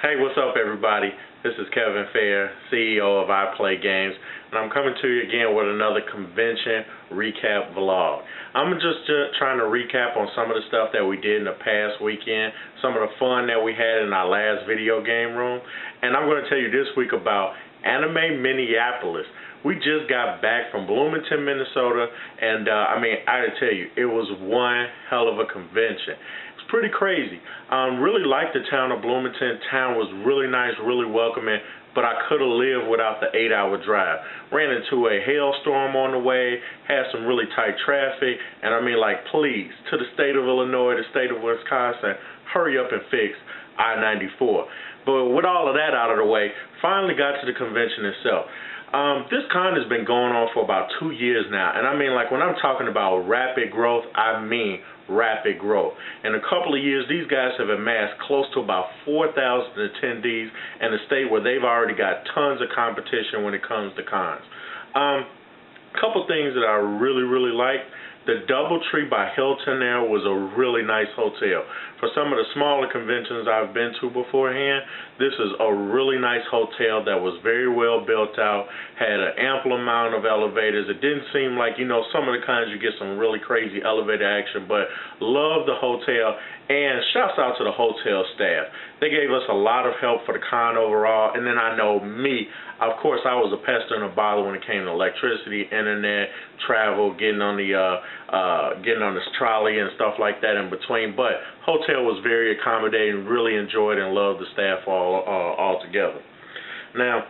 Hey, what's up everybody? This is Kevin Fair, CEO of I Play Games, and I'm coming to you again with another convention recap vlog. I'm just trying to recap on some of the stuff that we did in the past weekend, some of the fun that we had in our last video game room, and I'm going to tell you this week about Anime Minneapolis. We just got back from Bloomington, Minnesota, and I gotta tell you, it was one hell of a convention. It's pretty crazy. Really liked the town of Bloomington. Town was really nice, really welcoming, but I could have lived without the 8-hour drive. Ran into a hailstorm on the way, had some really tight traffic, and please, to the state of Illinois, the state of Wisconsin, hurry up and fix I-94. But with all of that out of the way, finally got to the convention itself. This con has been going on for about 2 years now, and when I'm talking about rapid growth, I mean rapid growth. In a couple of years, these guys have amassed close to about 4,000 attendees in a state where they've already got tons of competition when it comes to cons. A couple things that I really liked. The DoubleTree by Hilton there was a really nice hotel. For some of the smaller conventions I've been to beforehand, this is a really nice hotel that was very well built out, had an ample amount of elevators. It didn't seem like, some of the cons you get some really crazy elevator action, but loved the hotel, and shouts out to the hotel staff. They gave us a lot of help for the con overall, and then I know me, of course I was a pester and a bother when it came to electricity, internet, travel, getting on this trolley and stuff like that in between, but hotel was very accommodating, really enjoyed and loved the staff all together. Now,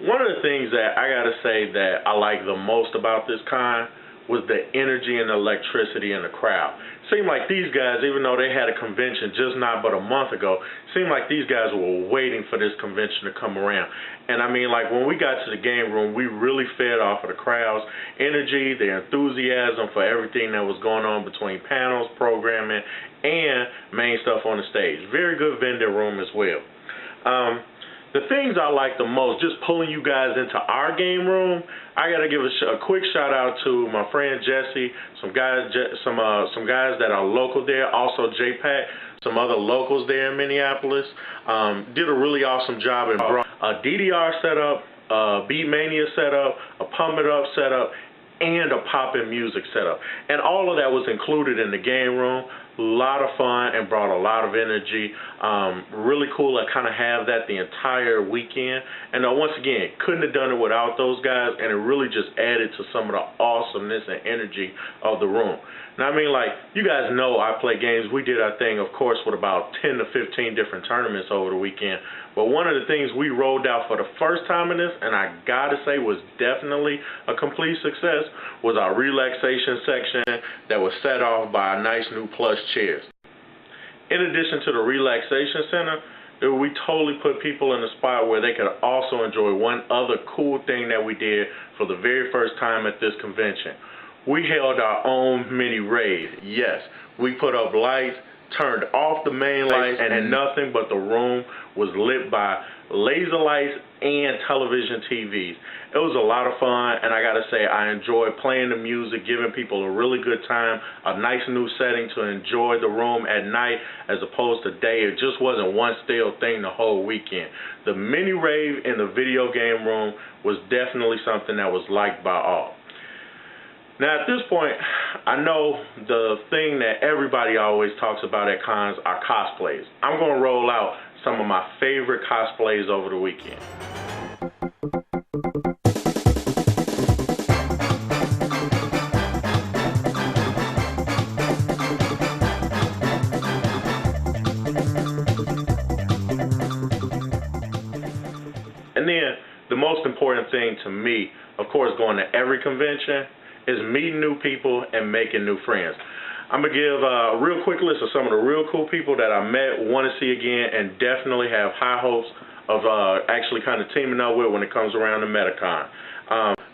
one of the things that I gotta say that I like the most about this con was the energy and the electricity in the crowd. Seemed like these guys, even though they had a convention just not but a month ago, seemed like these guys were waiting for this convention to come around. And when we got to the game room, we really fed off of the crowd's energy, their enthusiasm for everything that was going on between panels, programming, and main stuff on the stage. Very good vendor room as well. The things I like the most, just pulling you guys into our game room, I gotta give a quick shout out to my friend Jesse, some guys that are local there, also JPAC, some other locals there in Minneapolis. Did a really awesome job and brought a DDR setup, a Beatmania setup, a Pump It Up setup, and a pop-in music setup. And all of that was included in the game room. A lot of fun and brought a lot of energy. Really cool to kind of have that the entire weekend. And once again, couldn't have done it without those guys, and it really just added to some of the awesomeness and energy of the room. Now, you guys know I Play Games. We did our thing, of course, with about 10 to 15 different tournaments over the weekend. But one of the things we rolled out for the first time in this, and I gotta say was definitely a complete success, was our relaxation section that was set off by a nice new plush chairs. In addition to the relaxation center, we totally put people in a spot where they could also enjoy one other cool thing that we did for the very first time at this convention. We held our own mini rave. Yes, we put up lights, turned off the main lights, and nothing but the room was lit by laser lights and television TVs. It was a lot of fun, and I gotta say, I enjoyed playing the music, giving people a really good time, a nice new setting to enjoy the room at night as opposed to day. It just wasn't one stale thing the whole weekend. The mini rave in the video game room was definitely something that was liked by all. Now, at this point, I know the thing that everybody always talks about at cons are cosplays. I'm going to roll out some of my favorite cosplays over the weekend. And then, the most important thing to me, of course, going to every convention, is meeting new people and making new friends. I'm going to give a real quick list of some of the real cool people that I met, want to see again, and definitely have high hopes of actually kind of teaming up with when it comes around to Metacon.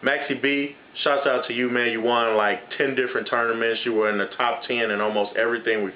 Maxie B, shouts out to you, man. You won like 10 different tournaments. You were in the top 10 in almost everything we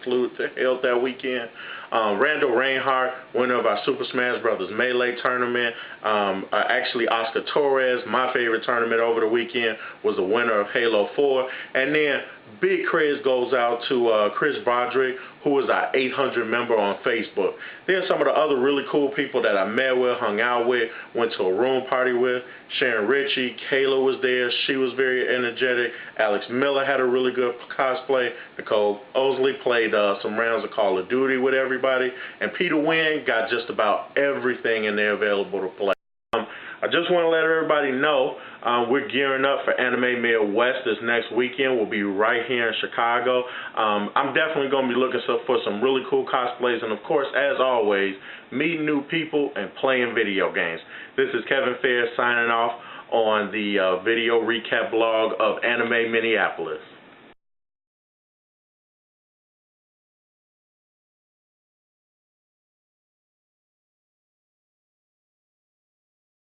held that weekend. Randall Reinhardt, winner of our Super Smash Bros. Melee tournament. Actually, Oscar Torres, my favorite tournament over the weekend, was the winner of Halo 4. And then big credit goes out to Chris Broderick, who is our 800 member on Facebook. There's some of the other really cool people that I met with, hung out with, went to a room party with. Sharon Ritchie, Kayla was there. She was very energetic. Alex Miller had a really good cosplay. Nicole Osley played some rounds of Call of Duty with everybody. And Peter Wynn got just about everything in there available to play. I just want to let everybody know we're gearing up for Anime Midwest this next weekend. We'll be right here in Chicago. I'm definitely going to be looking for some really cool cosplays, and of course, as always, meeting new people and playing video games. This is Kevin Fair signing off on the video recap blog of Anime Minneapolis.